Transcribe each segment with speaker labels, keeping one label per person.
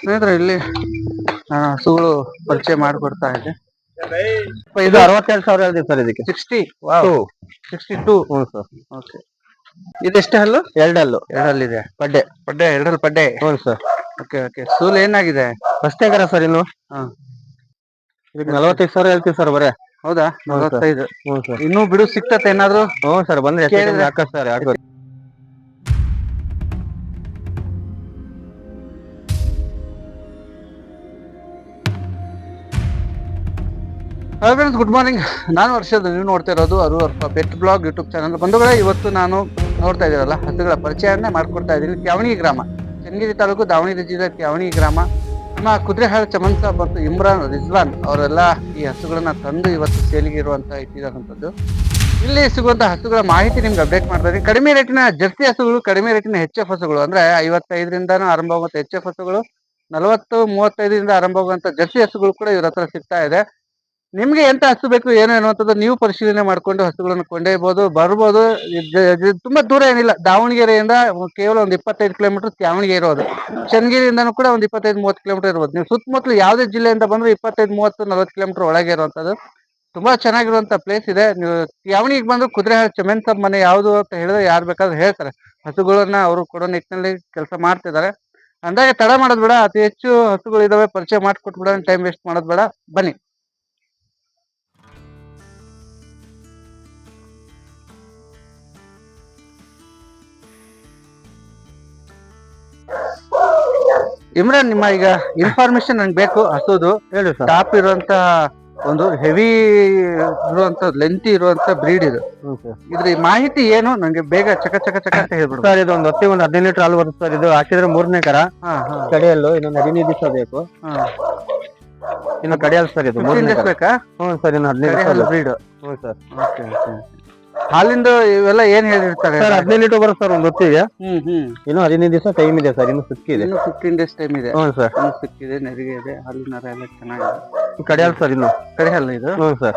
Speaker 1: ಸ್ನೇಹಿತರೆ ಇಲ್ಲಿ ನಾನು ಹಸುಗಳು ಪರಿಚಯ ಮಾಡಿಕೊಡ್ತಾ ಇದ್ದೆ.
Speaker 2: ಇದು 62,000 ಹೇಳ್ತೀವಿ ಸರ್ ಇದಕ್ಕೆ.
Speaker 1: 60 ವಾವ್ 62.
Speaker 2: ಹ್ಞೂ ಸರ್.
Speaker 1: ಓಕೆ. ಇದೆಷ್ಟು ಹಲ್ಲು?
Speaker 2: ಎರಡಲ್ಲು.
Speaker 1: ಎರಡಲ್ಲಿದೆ.
Speaker 2: ಪಡ್ಡೆ
Speaker 1: ಎರಡಲ್ಲಿ ಪಡ್ಡೆ.
Speaker 2: ಹ್ಞೂ ಸರ್.
Speaker 1: Okay okay. ಸೂಲ್ ಏನಾಗಿದೆ?
Speaker 2: ಫಸ್ಟೇಗಾರ ಸರ್ ಇನ್ನು.
Speaker 1: ಹಾ.
Speaker 2: ಇದಕ್ಕೆ 45,000 ಹೇಳ್ತೀವಿ ಸರ್ ಬರೇ.
Speaker 1: ಹೌದಾ? 45.
Speaker 2: ಹ್ಞೂ ಸರ್.
Speaker 1: ಇನ್ನೂ ಬಿಡು ಸಿಕ್ತತೆ ಏನಾದ್ರು?
Speaker 2: ಹ್ಞೂ ಸರ್, ಬಂದ್ರೆ
Speaker 1: ಕೇಳಿದ್ರೆ
Speaker 2: ಹಾಕ ಸರ್ ಹಾಕೋ.
Speaker 1: Hello friends, good morning. ನಾನು ವರ್ಷದ ನೀವು ನೋಡ್ತಾ ಇರೋದು ಅರು ಪೆಟ್ ಬ್ಲಾಗ್ ಯೂಟ್ಯೂಬ್ ಚಾನಲ್. ಬಂಧುಗಳೇ, ಇವತ್ತು ನಾನು ನೋಡ್ತಾ ಇದ್ದೀರಲ್ಲ ಹಸುಗಳ ಪರಿಚಯನೇ ಮಾಡ್ಕೊಡ್ತಾ ಇದ್ದೀನಿ. ತ್ಯಾವಣಿ ಗ್ರಾಮ, ಚನ್ನಗಿರಿ ತಾಲೂಕು, ದಾವಣಗೆರೆ ಜಿಲ್ಲೆ ತ್ಯಾವಣಿ ಗ್ರಾಮ. ನಮ್ಮ ಕುದುರೆಹಾಳು ಚಮನ್ ಸಾಬ್ ಮತ್ತು ಇಮ್ರಾನ್ ರಿಜ್ವಾನ್ ಅವರೆಲ್ಲ ಈ ಹಸುಗಳನ್ನ ತಂದು ಇವತ್ತು ಸೇಲಿಗೆ ಇರುವಂತ ಇಟ್ಟಿರುವಂಥದ್ದು. ಇಲ್ಲಿ ಸಿಗುವಂತ ಹಸುಗಳ ಮಾಹಿತಿ ನಿಮ್ಗೆ ಅಪ್ಡೇಟ್ ಮಾಡ್ತಾ ಇದ್ದೀನಿ. ಕಡಿಮೆ ರೇಟಿನ ಜರ್ಸಿ ಹಸುಗಳು, ಕಡಿಮೆ ರೇಟಿನ HF ಹಸುಗಳು, ಅಂದ್ರೆ 55ರಿಂದಾನು ಆರಂಭವಾಗುವಂತ HF ಹಸುಗಳು, 40-35ರಿಂದ ಆರಂಭವಾಗುವಂತ ಜರ್ಸಿ ಹಸುಗಳು ಕೂಡ ಇವ್ರ ಹತ್ರ ಸಿಗ್ತಾ ಇದೆ. ನಿಮ್ಗೆ ಎಂತ ಹಸು ಬೇಕು ಏನು ಅನ್ನುವಂಥದ್ದು ನೀವು ಪರಿಶೀಲನೆ ಮಾಡ್ಕೊಂಡು ಹಸುಗಳನ್ನು ಕೊಂಡೊಯ್ಬೋದು, ಬರ್ಬೋದು. ತುಂಬಾ ದೂರ ಏನಿಲ್ಲ. ದಾವಣಗೆರೆಯಿಂದ ಕೇವಲ ಒಂದು 25 ಕಿಲೋಮೀಟರ್ ತ್ಯಾವಣಿಗೆ ಇರೋದು. ಚನ್ನಗಿರಿಯಿಂದನೂ ಕೂಡ ಒಂದು 25-30 ಕಿಲೋಮೀಟರ್ ಇರ್ಬೋದು. ನೀವು ಸುತ್ತಮುತ್ತಲು ಯಾವುದೇ ಜಿಲ್ಲೆಯಿಂದ ಬಂದ್ರೆ 25-30-40 ಕಿಲೋಮೀಟರ್ ಒಳಗೆ ಇರುವಂತದ್ದು. ತುಂಬಾ ಚೆನ್ನಾಗಿರುವಂತ ಪ್ಲೇಸ್ ಇದೆ. ನೀವು ತ್ಯಾವಣಿಗೆ ಬಂದು ಕುದುರೆಹಾಳು ಚಮನ್ ಸಾಬ್ ಮನೆ ಯಾವುದು ಅಂತ ಹೇಳಿದ್ರೆ ಯಾರು ಬೇಕಾದ್ರೂ ಹೇಳ್ತಾರೆ. ಹಸುಗಳನ್ನ ಅವರು ಕೊಡೋ ನಿಟ್ಟಿನಲ್ಲಿ ಕೆಲಸ ಮಾಡ್ತಿದ್ದಾರೆ. ಅಂದಾಗೆ ತಡ ಮಾಡೋದ್ ಬೇಡ, ಅತಿ ಹೆಚ್ಚು ಹಸುಗಳು ಇದಾವೆ, ಪರಿಚಯ ಮಾಡ್ಕೊಟ್ಬಿಡ, ಟೈಮ್ ವೇಸ್ಟ್ ಮಾಡೋದ್ ಬೇಡ, ಬನ್ನಿ. ಇಮ್ರಾನ್, ನಿಮ್ಮ ಈಗ ಇನ್ಫಾರ್ಮೇಶನ್ ನಂಗೆ ಬೇಕು ಹಸುದು.
Speaker 2: ಹೇಳಿ ಸರ್.
Speaker 1: ಟಾಪ್ ಇರುವಂತ ಒಂದು ಹೆವಿ ಇರುವಂತ ಲೆಂತಿ ಇರುವಂತ ಬ್ರೀಡ್ ಇದು. ಇದ್ರ ಮಾಹಿತಿ ಏನು ನಂಗೆ ಬೇಗ ಚಕ ಚಕ ಚಕ ಅಂತ ಹೇಳ್ಬಿಡು
Speaker 2: ಸರ್. ಇದು ಒಂದು ಹೊತ್ತಿಗೆ ಒಂದು 15 ಲೀಟರ್ ಹಾಲು ಬರುತ್ತೆ ಸರ್. ಇದು ಹಾಕಿದ್ರೆ 3ನೇ ಕರ. ಕಡೆಯಲ್ಲೂ ಇನ್ನೊಂದು 15 ದಿವಸ ಬೇಕು. ಇನ್ನು ಕಡೆಯಲ್ಲ ಸರ್, ಇದು 3 ದಿವಸ ಬೇಕಾ? ಹ್ಞೂ ಸರ್, ಇನ್ನು 15 ದಿವಸ ಬ್ರೀಡ್. ಹ್ಞೂ ಸರ್.
Speaker 1: ಹಾಲಿಂದ ಇವೆಲ್ಲ ಏನ್ ಹೇಳಿರ್ತಾರೆ
Speaker 2: ಸರ್? 15 ಲೀಟರ್ ಬರುತ್ತೆ ಸರ್ ಒಂದು ಹೊತ್ತಿಗೆ. ಇನ್ನು 15 ದಿವಸ ಟೈಮ್ ಇದೆ ಸರ್, ಇನ್ನು ಸಿಕ್ಕಿದೆ.
Speaker 1: ಇನ್ನು 15 ಡೇಸ್ ಟೈಮ್ ಇದೆ.
Speaker 2: ಹ್ಞೂ ಸರ್.
Speaker 1: ಇನ್ನು ಸಿಕ್ಕಿದೆ, ನೆರಿಗೆ ಇದೆ, ಹಾಲಿನ ನರ ಎಲ್ಲ ಚೆನ್ನಾಗಿದೆ.
Speaker 2: ಕಡೆಯಲ್ಲ ಸರ್, ಇನ್ನು
Speaker 1: ಕಡೆಯಲ್ಲ ಇದು.
Speaker 2: ಹ್ಞೂ ಸರ್.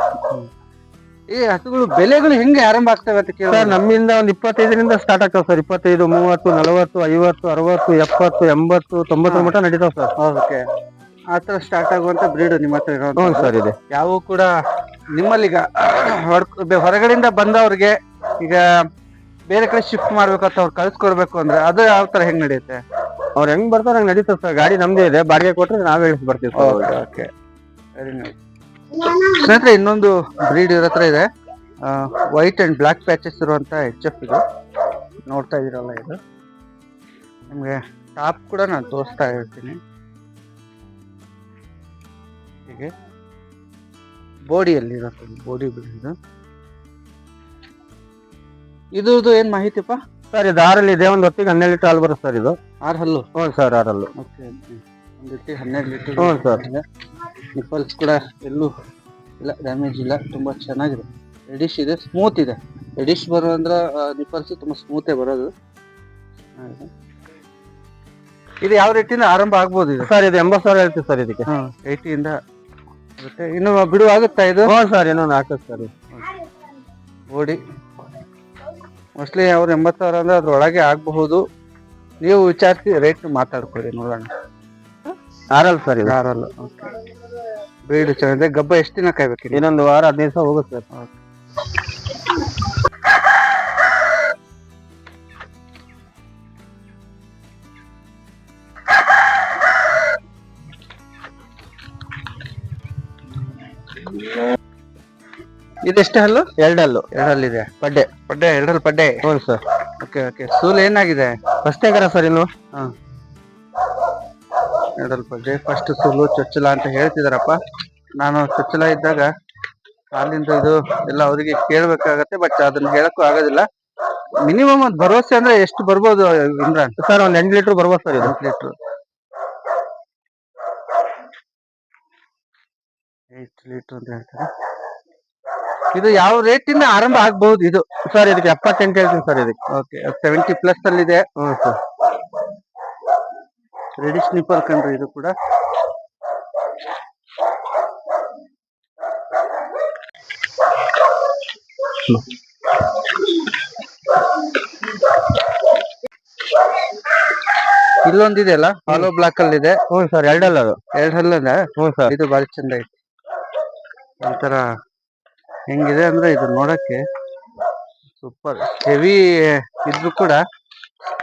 Speaker 1: ಈ ಹಸುಗಳು ಬೆಲೆಗಳು ಹೆಂಗೆ ಆರಂಭ ಆಗ್ತವೆ ಅಂತ ಕೇಳಿ
Speaker 2: ಸರ್, ನಮ್ಮಿಂದ ಒಂದು 25ರಿಂದ ಸ್ಟಾರ್ಟ್ ಆಗ್ತಾವ ಸರ್. 25, 30, 40, 50, 60, 70, 80, 90 ಮಟ್ಟ ನಡೀತಾವ ಸರ್.
Speaker 1: ಓಕೆ. ಆತರ ಸ್ಟಾರ್ಟ್ ಆಗುವಂತ ಬ್ರೀಡ್ ನಿಮ್ಮ ಹತ್ರ ಇರೋ?
Speaker 2: ಹ್ಞೂ ಸರ್, ಇದೆ.
Speaker 1: ಯಾವ ಕೂಡ ನಿಮ್ಮಲ್ಲಿ ಈಗ ಹೊರಗಡೆಯಿಂದ ಬಂದವ್ರಿಗೆ ಈಗ ಬೇರೆ ಕಡೆ ಶಿಫ್ಟ್ ಮಾಡ್ಬೇಕು ಅಂತ ಅವ್ರು ಕಳ್ಸ್ಕೊಡ್ಬೇಕು ಅಂದ್ರೆ ಅದು ಯಾವ ತರ ಹೆಂಗ್ ನಡೆಯುತ್ತೆ?
Speaker 2: ಅವ್ರು ಹೆಂಗ್ ಬರ್ತಾರ ಹಂಗ್ ನಡೀತಾವ ಸರ್. ಗಾಡಿ ನಮ್ದೇ ಇದೆ, ಬಾಡಿಗೆ ಕೊಟ್ರೆ ನಾವೇ ಇಳಿಸಿ ಬರ್ತೀವಿ ಸರ್.
Speaker 1: Okay, very nice. ಸ್ನೇಹಿತರೆ, ಇನ್ನೊಂದು ಬ್ರೀಡ್ ಇವ್ರ ಹತ್ರ ಇದೆ. ವೈಟ್ ಅಂಡ್ ಬ್ಲಾಕ್ ಪ್ಯಾಚಸ್ ಇರುವಂತ HF ಇದು. ನೋಡ್ತಾ ಇದೀರಲ್ಲ, ಇದು ನಿಮ್ಗೆ ಟಾಪ್ ಕೂಡ ನಾನು ತೋರಿಸ್ತಾ ಇರ್ತೀನಿ. ಹೀಗೆ ಬೋಡಿಯಲ್ಲಿ ಇರುತ್ತೆ, ಬೋಡಿ ಬ್ರೀಡ್. ಇದ್ರದ್ದು ಏನ್ ಮಾಹಿತಿಪ್ಪ
Speaker 2: ಸರ್? ಇದು 6 ಇದೆ. ಒಂದು ಹೊತ್ತಿಗೆ 12 ಲೀಟರ್ ಹಾಲು ಬರುತ್ತೆ ಸರ್. ಇದು
Speaker 1: 6 ಹಲ್ಲು?
Speaker 2: ಹ್ಞೂ ಸರ್, 6 ಹಲ್ಲು.
Speaker 1: ಓಕೆ. ಒಂದು ಹೊತ್ತಿಗೆ 12 ಲೀಟರ್.
Speaker 2: ಹ್ಞೂ ಸರ್.
Speaker 1: ನಿಪ್ಪಲ್ಸ್ ಕೂಡ ಎಲ್ಲೂ ಇಲ್ಲ, ಡ್ಯಾಮೇಜ್ ಇಲ್ಲ, ತುಂಬಾ ಚೆನ್ನಾಗಿದೆ. ರೆಡಿಶ್ ಇದೆ, ಸ್ಮೂತ್ ಇದೆ. ರೆಡಿಶ್ ಬರೋ ಅಂದ್ರೆ ನಿಪ್ಪಲ್ಸ್ ತುಂಬಾ ಸ್ಮೂತೇ ಬರೋದು. ಇದು ಯಾವ ರೇಟಿಂದ ಆರಂಭ ಆಗ್ಬೋದು ಇದು?
Speaker 2: ಸರ್, ಇದು 80,000 ಹೇಳ್ತೀವಿ ಸರ್ ಇದಕ್ಕೆ.
Speaker 1: 80 ಇಂದ ಆಗುತ್ತೆ. ಇನ್ನು ಬಿಡು ಆಗುತ್ತಾ ಇದು?
Speaker 2: ಹ್ಞೂ ಸರ್, ಇನ್ನೊಂದು ಹಾಕುತ್ತೆ ಸರ್.
Speaker 1: ಬೋಡಿ ಮೋಸ್ಟ್ಲಿ ಅವ್ರು 80,000 ಅಂದ್ರೆ ಅದ್ರೊಳಗೆ ಆಗಬಹುದು. ನೀವು ವಿಚಾರಿಸಿ ರೇಟ್ ಮಾತಾಡ್ಕೊಳ್ಳಿ, ನೋಡೋಣ.
Speaker 2: 6 ಸರ್, ಇದು
Speaker 1: 6. ಬ್ರೀಡ್ ಚೆನ್ನಾಗಿದೆ. ಗಬ್ಬ ಎಷ್ಟು ದಿನ ಕಾಯ್ಬೇಕು?
Speaker 2: ಇನ್ನೊಂದು ವಾರ 15 ದಿವಸ ಹೋಗುತ್ತೆ ಸರ್.
Speaker 1: ಇದೆಷ್ಟು ಹಲ್ಲು?
Speaker 2: 2 ಹಲ್ಲು.
Speaker 1: 2 ಹಲ್ಲಿದೆ.
Speaker 2: ಪಡ್ಡೆ
Speaker 1: 2 ಪಡ್ಡೆ.
Speaker 2: ಹ್ಞೂ ಸರ್.
Speaker 1: Okay okay. ಸೂಲ್ ಏನಾಗಿದೆ?
Speaker 2: ಫಸ್ಟೇಗಾರ ಸರ್ ಇನ್ನು.
Speaker 1: 2 ಪಡ್ಡೆ. ಫಸ್ಟ್ ಸೂಲು ಚೊಚ್ಚಲ ಅಂತ ಹೇಳ್ತಿದಾರಪ್ಪ. ನಾನು ಚೊಚ್ಚಲ ಇದ್ದಾಗ ಹಾಲಿಂದ ಇದು ಎಲ್ಲ ಅವರಿಗೆ ಕೇಳ್ಬೇಕಾಗತ್ತೆ, ಬಟ್ ಅದನ್ನ ಹೇಳಕ್ಕೂ ಆಗೋದಿಲ್ಲ. ಮಿನಿಮಮ್ ಒಂದು ಭರವಸೆ ಅಂದ್ರೆ ಎಷ್ಟು ಬರ್ಬೋದು ಇಮ್ರಾನ್?
Speaker 2: ಸರ್, ಒಂದು 8 ಲೀಟರ್ ಬರ್ಬೋದು ಸರ್. ಇದು
Speaker 1: 8 ಲೀಟರ್. 8 ಲೀಟರ್ ಅಂತ ಹೇಳ್ತಾರೆ. ಇದು ಯಾವ ರೇಟ್ ಇಂದ ಆರಂಭ ಆಗಬಹುದು ಇದು?
Speaker 2: ಸರ್, ಇದಕ್ಕೆ 78 ಹೇಳ್ತೀನಿ ಸರ್ ಇದಕ್ಕೆ.
Speaker 1: ಓಕೆ. 70+ ಅಲ್ಲಿ ಇದೆ.
Speaker 2: ಹ್ಞೂ ಸರ್.
Speaker 1: ರೆಡಿಶ್ ನಿಪ್ಪಲ್ ಕಂಡ್ರಿ ಇದು ಕೂಡ. ಇಲ್ಲೊಂದಿದೆಯಲ್ಲ ಹಾಲೋ ಬ್ಲಾಕ್ ಅಲ್ಲಿ ಇದೆ.
Speaker 2: ಹ್ಞೂ ಸರ್, ಎರಡಲ್ಲ ಅದು.
Speaker 1: ಎರಡ್ ಹಲ್ಲದ.
Speaker 2: ಹ್ಞೂ ಸರ್.
Speaker 1: ಇದು ಬಾರಿ ಚಂದ ಐತಿ. ಒಂಥರ ಹೆಂಗಿದೆ ಅಂದ್ರೆ ಇದು ನೋಡಕ್ಕೆ ಸೂಪರ್ ಹೆವಿ ಇದ್ರು ಕೂಡ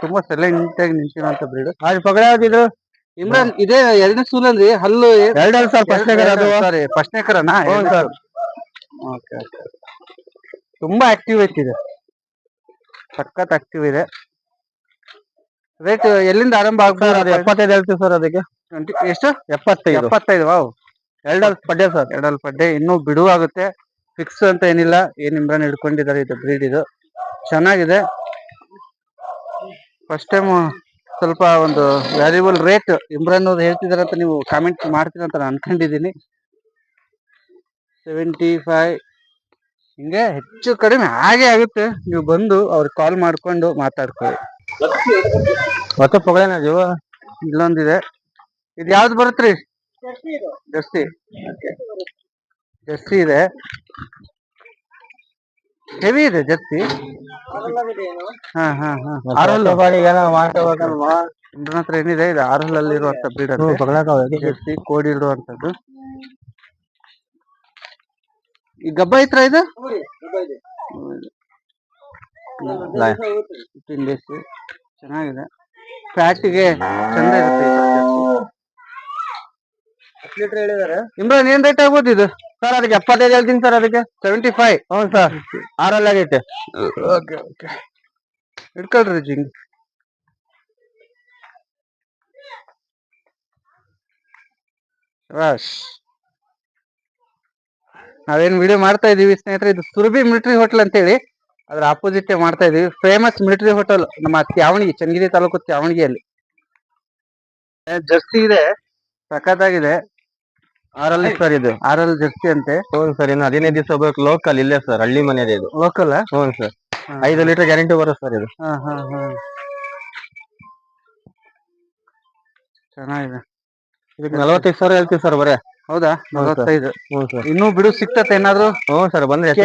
Speaker 1: ತುಂಬಾ ಸೈಲೆಂಟ್ ಆಗಿ ನಿಂತಿರುವಂತ ಬ್ರೀಡ್.
Speaker 2: ಅದು ಪಗಡ ಯಾವ್ದಿದ್ರು
Speaker 1: ಇಮ್ರಾನ್ ಇದೇ ಎರಡನೇ ಸೂಲಲ್ಲಿ ಹಲ್ಲು
Speaker 2: ಎರಡಲ್ಲ ಸರ್, ಫಸ್ಟ್ನೇ ಕರ ಅದು.
Speaker 1: ಸಾರಿ ಫಸ್ಟ್ನೇ ಕರನಾ?
Speaker 2: ಹ್ಞೂ ಸರ್.
Speaker 1: Okay okay. ತುಂಬಾ ಆಕ್ಟಿವ್ ಐತಿ ಇದು, ಸಖತ್ ಆಕ್ಟಿವ್ ಇದೆ. ರೇಟ್ ಎಲ್ಲಿಂದ ಆರಂಭ ಆಗ್ಬೋದು?
Speaker 2: ಅದು 75 ಹೇಳ್ತೀವಿ ಸರ್ ಅದಕ್ಕೆ.
Speaker 1: ಎಷ್ಟು?
Speaker 2: 75.
Speaker 1: 75. ವಾವ್,
Speaker 2: ಎರಡಲ್ ಪಡ್ಡೆ ಸರ್.
Speaker 1: ಎರಡಲ್ ಪಡ್ಡೆ. ಇನ್ನೂ ಬಿಡು ಆಗುತ್ತೆ, ಫಿಕ್ಸ್ ಅಂತ ಏನಿಲ್ಲ. ಏನ್ ಇಮ್ರಾನ್ ಹಿಡ್ಕೊಂಡಿದ್ದಾರೆ. ಇದು ಬ್ರೀಡ್ ಇದು ಚೆನ್ನಾಗಿದೆ. ಫಸ್ಟ್ ಟೈಮ್ ಸ್ವಲ್ಪ ಒಂದು ವ್ಯಾಲ್ಯೂಬಲ್ ರೇಟ್ ಇಮ್ರಾನ್ ಅವ್ರು ಹೇಳ್ತಿದಾರೆ ಅಂತ ನೀವು ಕಾಮೆಂಟ್ ಮಾಡ್ತೀರ ಅಂತ ನಾನು ಅನ್ಕೊಂಡಿದ್ದೀನಿ. 75 ಹಿಂಗೆ ಹೆಚ್ಚು ಕಡಿಮೆ ಹಾಗೆ ಆಗುತ್ತೆ. ನೀವು ಬಂದು ಅವ್ರಿಗೆ ಕಾಲ್ ಮಾಡ್ಕೊಂಡು ಮಾತಾಡ್ಕೊಳ್ಳಿ.
Speaker 2: ಮತ್ತೆ ಪಗಡೇನ ಜೀವ
Speaker 1: ಇಲ್ಲೊಂದಿದೆ. ಇದು ಯಾವ್ದು ಬರುತ್ತ್ರಿ? ಜರ್ಸಿ. ಜರ್ಸಿ ಇದೆ, ಹೆವಿ ಇದೆ ಜರ್ಸಿ. ಹಾ ಹಾ ಹಾ. ಆರಲ್ಲು ಹತ್ರ ಏನಿದೆ, ಇದು ಆರಲ್ಲಲ್ಲಿ ಇರುವಂತ ಬ್ರೀಡ್ ಅಂತ. ಜರ್ಸಿ ಕೋಡಿ ಇಡುವಂತದ್ದು. ಈ ಗಬ್ಬ ಐತ್ರ ಇದು 15 days. ಚೆನ್ನಾಗಿದೆ, ಫ್ಯಾಟಿಗೆ ಚಂದ ಇರುತ್ತೆ. ಇಮ್ರಾನ್ ಏನ್ ರೇಟ್ ಆಗ್ಬೋದು ಇದು?
Speaker 2: ಸರ್ ಅದಕ್ಕೆ 75 ಹೇಳ್ತೀನಿ ಸರ್. ಅದಕ್ಕೆ
Speaker 1: 75.
Speaker 2: ಹ್ಞೂ ಸರ್, ಆರಲ್ಲಿ ಆಗೈತೆ.
Speaker 1: ಓಕೆ ಓಕೆ, ಹಿಡ್ಕೊಳ್ರಿ ಜಿಂಗ್. ಶಬಾಷ್. ನಾವೇನ್ ವಿಡಿಯೋ ಮಾಡ್ತಾ ಇದೀವಿ ಸ್ನೇಹಿತರೆ, ಇದು ಸುರಭಿ ಮಿಲಿಟರಿ ಹೋಟೆಲ್ ಅಂತೇಳಿ, ಅದ್ರ ಆಪೋಸಿಟ್ ಮಾಡ್ತಾ ಇದೀವಿ. ಫೇಮಸ್ ಮಿಲಿಟರಿ ಹೋಟೆಲ್ ನಮ್ಮ ತ್ಯಾವಣಿಗೆ, ಚನ್ನಗಿರಿ ತಾಲೂಕು ತ್ಯಾವಣಿಗೆಯಲ್ಲಿ. ಜರ್ಸಿ ಇದೆ, ಸಖತ್ತಾಗಿದೆ.
Speaker 2: ಆರಲ್ಲಿ ಸರ್ ಇದು.
Speaker 1: ಆರಲ್ ಜರ್ಸಿ ಅಂತೆ.
Speaker 2: ಹ್ಞೂ ಸರ್, ಇನ್ನು 15 ದಿವಸ ಬೇಕು. ಲೋಕಲ್ ಇಲ್ಲೇ ಸರ್, ಹಳ್ಳಿ ಮನೆಯದೇ ಇದು.
Speaker 1: ಲೋಕಲ್?
Speaker 2: ಹ್ಞೂ ಸರ್, 5 ಲೀಟರ್ ಗ್ಯಾರಂಟಿ ಬರುತ್ತೆ ಸರ್ ಇದು.
Speaker 1: ಹಾ ಹಾ ಹಾ, ಚೆನ್ನಾಗಿದೆ.
Speaker 2: ಇದಕ್ಕೆ 45 ಸಾವಿರ ಹೇಳ್ತೀವಿ ಸರ್ ಬರೇ.
Speaker 1: ಹೌದಾ? 45.
Speaker 2: ಹ್ಞೂ ಸರ್.
Speaker 1: ಇನ್ನೂ ಬಿಡು ಸಿಕ್ತತೆ ಏನಾದ್ರು?
Speaker 2: ಹ್ಞೂ ಸರ್, ಬಂದ್ರೆ ಹೆಚ್ಚು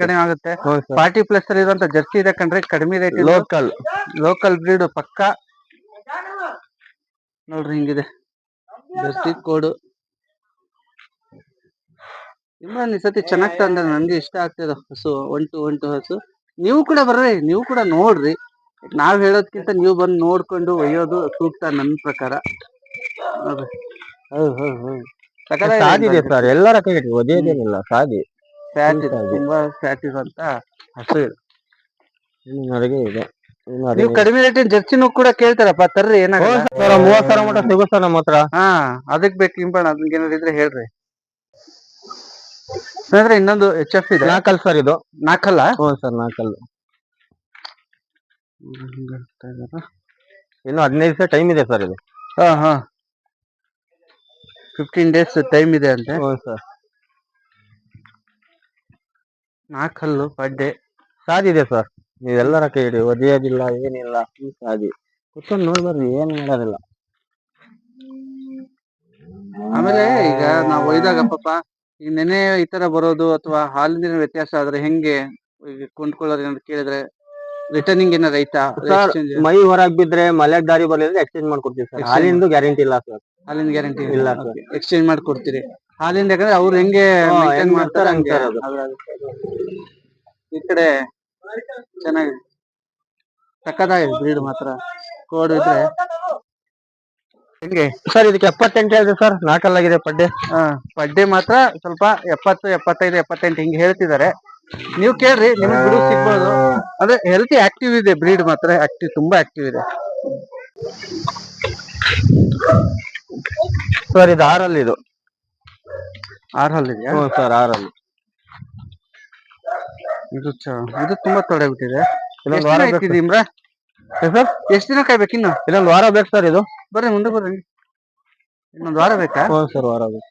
Speaker 1: ಕಡಿಮೆ ಆಗುತ್ತೆ.
Speaker 2: ಹ್ಞೂ ಸರ್.
Speaker 1: 40+ ಇರುವಂತ ಜರ್ಸಿ ಇದೆ ಕಣ್ರಿ, ಕಡಿಮೆ ರೇಟ್.
Speaker 2: ಲೋಕಲ್
Speaker 1: ಲೋಕಲ್ ಬ್ರೀಡ್ ಪಕ್ಕ ನೋಡ್ರಿ, ಹಿಂಗಿದೆ ಜರ್ಸಿ ಕೋಡು. ಇಮ್ರಾನ್ ಈ ಸತಿ ಚೆನ್ನಾಗ್ ತಂದ್ರೆ, ನನ್ಗೆ ಇಷ್ಟ ಆಗ್ತದೆ ಹಸು. ಒಂಟು ಹಸು. ನೀವು ಕೂಡ ಬರ್ರಿ, ನೀವು ಕೂಡ ನೋಡ್ರಿ. ನಾವ್ ಹೇಳೋದ್ಕಿಂತ ನೀವು ಬಂದು ನೋಡ್ಕೊಂಡು ಒಯ್ಯೋದು ಸೂಕ್ತ ನನ್ನ ಪ್ರಕಾರ.
Speaker 2: ಸಾದಿದೆ ಸರ್, ಎಲ್ಲರ ಕೈ ಒದೇದೇನಿಲ್ಲ. ಸಾದಿ
Speaker 1: ಫ್ಯಾಟ್ ಇದೆ, ತುಂಬಾ ಫ್ಯಾಟ್ ಇರುವಂತ ಹಸು ಇದು.
Speaker 2: ಇದೆ.
Speaker 1: ನೀವು ಕಡಿಮೆ ರೇಟಿನ ಜರ್ಸಿನೂ ಕೂಡ ಕೇಳ್ತಾರಪ್ಪ, ತರ್ರಿ. ಏನಾಗಲ್ಲ,
Speaker 2: 30 ಸಾವಿರ ಮಟ್ಟ ಸಿಗುತ್ತೆ ನಮ್ಮ ಹತ್ರ.
Speaker 1: ಹಾ, ಅದಕ್ ಬೇಕು ಇಂಬಣ. ಅದಕ್ಕೆ ಏನಾದ್ರು ಇದ್ರೆ ಹೇಳ್ರಿ. ಸ್ನೇಹಿತರೆ, ಇನ್ನೊಂದು HF ಇದೆ.
Speaker 2: 4 ಹಲ್ಲು ಸರ್ ಇದು.
Speaker 1: 4 ಹಲ್ಲ?
Speaker 2: ಹ್ಞೂ ಸರ್, 4 ಹಲ್ಲು. ಇನ್ನು 15 ದಿವಸ ಟೈಮ್ ಇದೆ ಸರ್ ಇದು.
Speaker 1: ಹಾ ಹಾ, 15 days ಟೈಮ್ ಇದೆ ಅಂತೆ.
Speaker 2: ಹ್ಞೂ ಸರ್.
Speaker 1: 4 ಹಲ್ಲು ಪಡ್ಡೆ.
Speaker 2: ಸಾದಿದೆ ಸರ್, ನೀವೆಲ್ಲರ ಕೈ ಹಿಡಿ. ಒದೆಯೋದಿಲ್ಲ, ಏನಿಲ್ಲ. ಸಾದಿ ಕುತ್ಕೊಂಡು ನೋಡ್ಬರ್ರಿ, ಏನ್ ಮಾಡೋದಿಲ್ಲ.
Speaker 1: ಆಮೇಲೆ ಈಗ ನಾವು ಒಯ್ದಾಗ ಪಾಪ ಈಗ ನೆನೆ ಈ ತರ ಬರೋದು ಅಥವಾ ಹಾಲಿನ ವ್ಯತ್ಯಾಸ ಆದ್ರೆ ಹೆಂಗೆ? ಈಗ ಕೊಂಡ್ಕೊಳ್ಳೋರು ಏನಾದ್ರು ಕೇಳಿದ್ರೆ ರಿಟರ್ನಿಂಗ್ ಏನಾರ ಐತಾ?
Speaker 2: ಮೈ ಹೊರಗ್ ಬಿದ್ರೆ, ಮಲೆ ದಾರಿ ಬರ್ಲಿದ್ರೆ ಎಕ್ಸ್ಚೇಂಜ್ ಮಾಡ್ಕೊಡ್ತೀವಿ ಸರ್. ಹಾಲಿಂದು ಗ್ಯಾರಂಟಿ ಇಲ್ಲ ಸರ್.
Speaker 1: ಹಾಲಿನ ಗ್ಯಾರಂಟಿ
Speaker 2: ಇಲ್ಲ ಸರ್.
Speaker 1: ಎಕ್ಸ್ಚೇಂಜ್ ಮಾಡ್ಕೊಡ್ತೀರಿ ಹಾಲಿಂದ? ಯಾಕಂದ್ರೆ ಅವ್ರು ಹೆಂಗೆ ಮೇಂಟೈನ್ ಮಾಡ್ತಾರೆ ಹಂಗೆ. ಈ ಕಡೆ ಚೆನ್ನಾಗಿದೆ, ಸಕ್ಕತ್ತಾಗಿದೆ ಬ್ರೀಡ್ ಮಾತ್ರ. ಕೋಡ್ ಇದ್ರೆ ಹೆಂಗೆ
Speaker 2: ಸರ್? ಇದಕ್ಕೆ 78 ಹೇಳಿದೆ ಸರ್. 4 ಹಲ್ಲಾಗಿದೆ ಪಡ್ಡೆ.
Speaker 1: ಪಡ್ಡೆ ಮಾತ್ರ ಸ್ವಲ್ಪ 70, 75, 78 ಹಿಂಗೆ ಹೇಳ್ತಿದ್ದಾರೆ. ನೀವು ಕೇಳ್ರಿ, ನಿಮ್ಗೆ ಬಿಡು ಸಿಗ್ಬೋದು. ಅಂದ್ರೆ ಹೆಲ್ತಿ ಆಕ್ಟಿವ್ ಇದೆ ಬ್ರೀಡ್ ಮಾತ್ರ. ಆಕ್ಟಿವ್, ತುಂಬಾ ಆಕ್ಟಿವ್ ಇದೆ
Speaker 2: ಸರ್. ಇದು 6 ಹಲ್ಲು. ಇದು
Speaker 1: 6 ಹಲ್ಲು ಇದೆಯಾ?
Speaker 2: ಹ್ಞೂ ಸರ್, 6 ಹಲ್ಲು.
Speaker 1: ಇದು ತುಂಬಾ ತೊಡೆ ಬಿಟ್ಟಿದೆ.
Speaker 2: ಇನ್ನೊಂದು ವಾರ ಬೇಕು
Speaker 1: ಇಮ್ರಾ
Speaker 2: ಸರ್.
Speaker 1: ಎಷ್ಟು ದಿನ ಕಾಯ್ಬೇಕು ಇನ್ನು?
Speaker 2: ಇನ್ನೊಂದು ವಾರ ಬೇಕು ಸರ್. ಇದು
Speaker 1: ಬರ್ರಿ, ಮುಂದೆ ಬರ್ರಿ. ಇನ್ನೊಂದು ವಾರ ಬೇಕಾ?
Speaker 2: ಹ್ಞೂ ಸರ್, ವಾರ ಬೇಕು.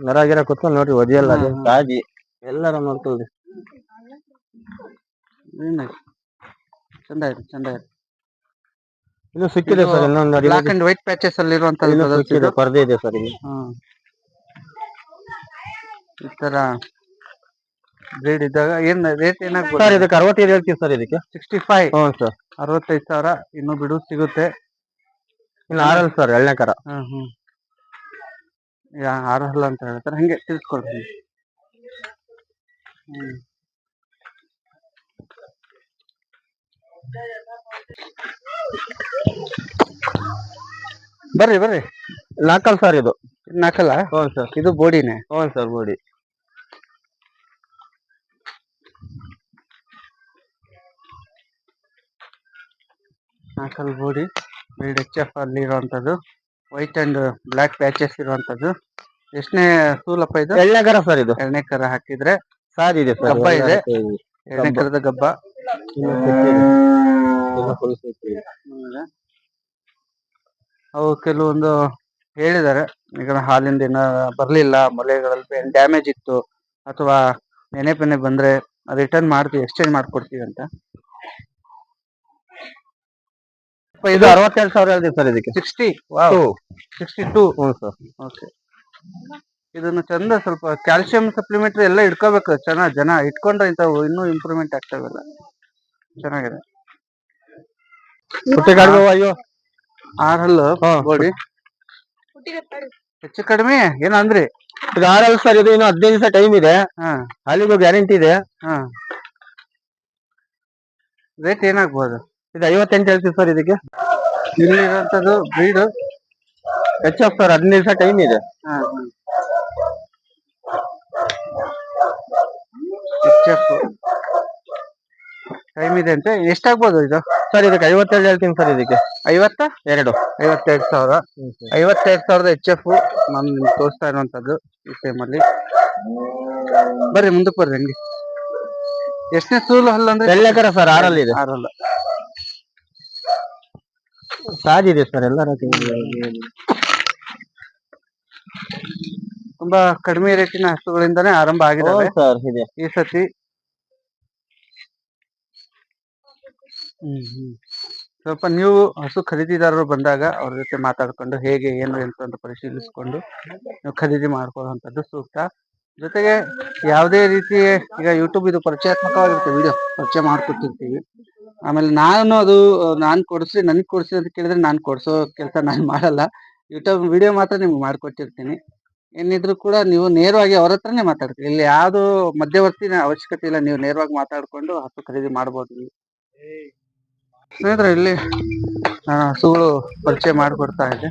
Speaker 2: ನರಾಗಿರ ಕುತ್ಕೊಂಡು ನೋಡ್ರಿ, ಒದಿಯಲ್ಲ. ಸಾದಿ ಎಲ್ಲಾರ ನೋಡ್ಕೊಳ್ರಿ.
Speaker 1: ಚಂದ ಇದೆ, ಚಂದ ಇದೆ.
Speaker 2: ಇನ್ನು ಸಿಕ್ಕಿದೆ ಸರ್. ಇನ್ನೊಂದು
Speaker 1: ಬ್ಲಾಕ್ ಅಂಡ್ ವೈಟ್ ಪ್ಯಾಚಸ್ ಅಲ್ಲಿ ಇರುವಂತ
Speaker 2: ಪರ್ದೆ ಇದೆ ಸರ್ ಇಲ್ಲಿ.
Speaker 1: ಈ ತರ ಬ್ರೀಡ್ ಇದ್ದಾಗ ಏನ್ ರೇಟ್ ಏನಾಗ್ಬೋದು
Speaker 2: ಸರ್ ಇದಕ್ಕೆ 65 ಹೇಳ್ತೀವಿ ಸರ್ ಇದಕ್ಕೆ.
Speaker 1: 65.
Speaker 2: ಹ್ಞೂ ಸರ್.
Speaker 1: 65,000 ಇನ್ನು ಬಿಡು ಸಿಗುತ್ತೆ.
Speaker 2: ಇನ್ನು ಆರಲ್ಲ ಸರ್, ಎಳ್ನೇ ಕರ.
Speaker 1: ಆರಲ್ಲ ಅಂತ ಹೇಳ್ತಾರೆ, ಹಂಗೆ ತಿಳಿಸ್ಕೊಡ್ತೀನಿ. ಬರ್ರಿ ಬರ್ರಿ.
Speaker 2: ನಾಲ್ಕಲ್ ಸರ್ ಇದು.
Speaker 1: ನಾಲ್ಕಲ್ಲ?
Speaker 2: ಹ್ಞೂ ಸರ್.
Speaker 1: ಇದು ಬೋಡಿನೇ?
Speaker 2: ಹ್ಞೂ ಸರ್, ಬೋಡಿ.
Speaker 1: ನಾಲ್ಕಲ್ ಬೋಡಿ, ಬ್ರೀಡ್ HF ಅಲ್ಲಿ ಇರುವಂತದ್ದು, ವೈಟ್ ಅಂಡ್ ಬ್ಲಾಕ್ ಪ್ಯಾಚಸ್ ಇರುವಂತದ್ದು. ಎಷ್ಟನೇ ಸೂಲಪ್ಪ ಇದು?
Speaker 2: ಎಳ್ನೇ ಕರ ಸರ್ ಇದು.
Speaker 1: ಎಳ್ನೇ ಕರ ಹಾಕಿದ್ರೆ
Speaker 2: ಸಾರಿ ಇದೆ ಸರ್.
Speaker 1: ಗಬ್ಬ ಇದೆ, ಎಳ್ನೇ ಕರದ ಗಬ್ಬ. ಅವು ಕೆಲವೊಂದು ಹೇಳಿದ್ದಾರೆ, ಈಗ ಹಾಲಿಂದ ಏನ ಬರ್ಲಿಲ್ಲ, ಮೊಲೆಗಳಲ್ಲಿ ಡ್ಯಾಮೇಜ್ ಇತ್ತು ಅಥವಾ ನೆನೆ ಪೆನೆ ಬಂದ್ರೆ ರಿಟರ್ನ್ ಮಾಡ್ತೀವಿ, ಎಕ್ಸ್ಚೇಂಜ್ ಮಾಡ್ಕೊಡ್ತೀವಿ ಅಂತ.
Speaker 2: ಇದು 62,000 ಹೇಳ್ತೀವಿ ಸರ್ ಇದಕ್ಕೆ.
Speaker 1: 60? 62.
Speaker 2: ಹ್ಞೂ ಸರ್.
Speaker 1: ಓಕೆ. ಇದನ್ನು ಚಂದ ಸ್ವಲ್ಪ ಕ್ಯಾಲ್ಸಿಯಂ ಸಪ್ಲಿಮೆಂಟರಿ ಎಲ್ಲ ಇಟ್ಕೋಬೇಕು ಚೆನ್ನಾಗಿ, ಜನ ಇಟ್ಕೊಂಡ್ರೆ ಇಂಥವು ಇನ್ನೂ ಇಂಪ್ರೂವ್ಮೆಂಟ್ ಆಗ್ತಾವೆಲ್ಲ. ಚೆನ್ನಾಗಿದೆ.
Speaker 2: ಅಯ್ಯೋ,
Speaker 1: ಆರಲ್ಲು ಬೋಡಿ. ಹೆಚ್ಚು ಕಡಿಮೆ ಏನ ಅಂದ್ರಿ?
Speaker 2: ಇದು ಆರಲ್ಲ ಸರ್, ಇದು ಇನ್ನು 15 ದಿವಸ ಟೈಮ್ ಇದೆ. ಅಲ್ಲಿಗೂ ಗ್ಯಾರಂಟಿ ಇದೆ.
Speaker 1: ರೇಟ್ ಏನಾಗ್ಬೋದು?
Speaker 2: ಇದು 58 ಹೇಳ್ತೀವಿ ಸರ್ ಇದಕ್ಕೆ.
Speaker 1: ಇಲ್ಲಿರುವಂತದ್ದು ಬ್ರೀಡ್
Speaker 2: HF ಸರ್, 15 ದಿವಸ ಟೈಮ್ ಇದೆ.
Speaker 1: HF ಟೈಮ್ ಇದೆ ಅಂತ. ಎಷ್ಟಾಗ್ಬೋದು ಇದು
Speaker 2: ಸರ್? ಇದಕ್ಕೆ 57 ಹೇಳ್ತೀನಿ ಸರ್ ಇದಕ್ಕೆ.
Speaker 1: 52,000. 52,000 HF ನಾನು ನಿಮ್ಗೆ ತೋರಿಸ್ತಾ ಇರುವಂತದ್ದು ಈ ಟೈಮಲ್ಲಿ. ಬರ್ರಿ ಮುಂದಕ್ಕೆ ಬರ್ರಿ. ಹಂಗೆ ಎಷ್ಟನೇ ಸೂಲು ಹಲ್ಲ ಅಂದ್ರೆ?
Speaker 2: ಎಳ್ನೇ ಕರ ಸರ್, ಆರಲ್ಲ ಇದೆ.
Speaker 1: ಆರಲ್ಲ.
Speaker 2: ಸಾಜಿದೆ ಸರ್ ಎಲ್ಲ.
Speaker 1: ತುಂಬಾ ಕಡಿಮೆ ರೇಟಿನ ಹಸುಗಳಿಂದಾನೇ ಆರಂಭ ಆಗಿದೆ
Speaker 2: ಸರ್
Speaker 1: ಈ ಸತಿ. ಸ್ವಲ್ಪ ನೀವು ಹಸು ಖರೀದಿದಾರರು ಬಂದಾಗ ಅವ್ರ ಜೊತೆ ಮಾತಾಡ್ಕೊಂಡು ಹೇಗೆ ಏನು ಅಂತ ಪರಿಶೀಲಿಸ್ಕೊಂಡು ನೀವು ಖರೀದಿ ಮಾಡ್ಕೊಳ್ಳುವಂಥದ್ದು ಸೂಕ್ತ. ಜೊತೆಗೆ ಯಾವುದೇ ರೀತಿ ಈಗ ಯೂಟ್ಯೂಬ್ ಇದು ಪರಿಚಯಾತ್ಮಕವಾಗಿರುತ್ತೆ, ವಿಡಿಯೋ ಪರಿಚಯ ಮಾಡ್ಕೊಟ್ಟಿರ್ತೀವಿ. ಆಮೇಲೆ ನಾನು ಕೊಡಿಸಿ ನನಗೆ ಕೊಡಿಸಿ ಅಂತ ಕೇಳಿದ್ರೆ ನಾನು ಕೊಡಿಸೋ ಕೆಲಸ ನಾನು ಮಾಡಲ್ಲ. ಯೂಟ್ಯೂಬ್ ವಿಡಿಯೋ ಮಾತ್ರ ನಿಮ್ಗೆ ಮಾಡ್ಕೊಟ್ಟಿರ್ತೀನಿ. ಏನಿದ್ರು ಕೂಡ ನೀವು ನೇರವಾಗಿ ಅವ್ರ ಹತ್ರನೇ ಮಾತಾಡ್ತೀವಿ. ಇಲ್ಲಿ ಯಾವುದು ಮಧ್ಯವರ್ತಿನ ಅವಶ್ಯಕತೆ ಇಲ್ಲ, ನೀವು ನೇರವಾಗಿ ಮಾತಾಡ್ಕೊಂಡು ಹಸು ಖರೀದಿ ಮಾಡ್ಬೋದು. ಸ್ನೇಹಿತರೆ, ಇಲ್ಲಿ ಹಸುಗಳು ಪರಿಚಯ ಮಾಡಿಕೊಡ್ತಾ ಇದೆ.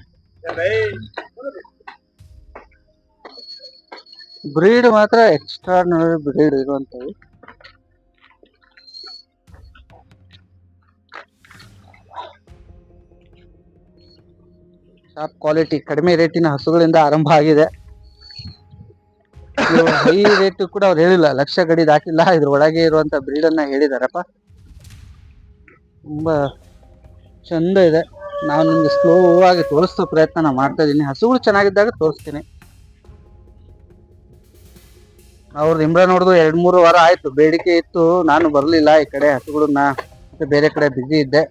Speaker 1: ಬ್ರೀಡ್ ಮಾತ್ರ ಎಕ್ಸ್ಟ್ರಾರ್ಡಿನರಿ ಬ್ರೀಡ್ ಇರುವಂತದ್ದು. ಟಾಪ್ ಕ್ವಾಲಿಟಿ, ಕಡಿಮೆ ರೇಟಿನ ಹಸುಗಳಿಂದ ಆರಂಭ ಆಗಿದೆ. ಹೈ ರೇಟ್ ಕೂಡ ಅವ್ರು ಹೇಳಿಲ್ಲ, ಲಕ್ಷ ಗಡಿ ದಾಟಿಲ್ಲ. ಇದ್ರ ಒಳಗೆ ಇರುವಂತ ಬ್ರೀಡ್ ಅನ್ನ ಹೇಳಿದಾರಪ್ಪ. ತುಂಬಾ ಚಂದ ಇದೆ. ನಾನು ನಿಮ್ಗೆ ಸ್ಲೋ ಆಗಿ ತೋರಿಸೋ ಪ್ರಯತ್ನ ಮಾಡ್ತಾ ಇದ್ದೀನಿ. ಹಸುಗಳು ಚೆನ್ನಾಗಿದ್ದಾಗ ತೋರಿಸ್ತೀನಿ. ಅವ್ರದ್ದು ಇಮ್ರಾನ್ ನೋಡಿದ್ರು 2-3 ವಾರ ಆಯ್ತು, ಬೇಡಿಕೆ ಇತ್ತು, ನಾನು ಬರ್ಲಿಲ್ಲ ಈ ಕಡೆ ಹಸುಗಳನ್ನ, ಮತ್ತೆ ಬೇರೆ ಕಡೆ ಬಿಸಿ ಇದ್ದೆ.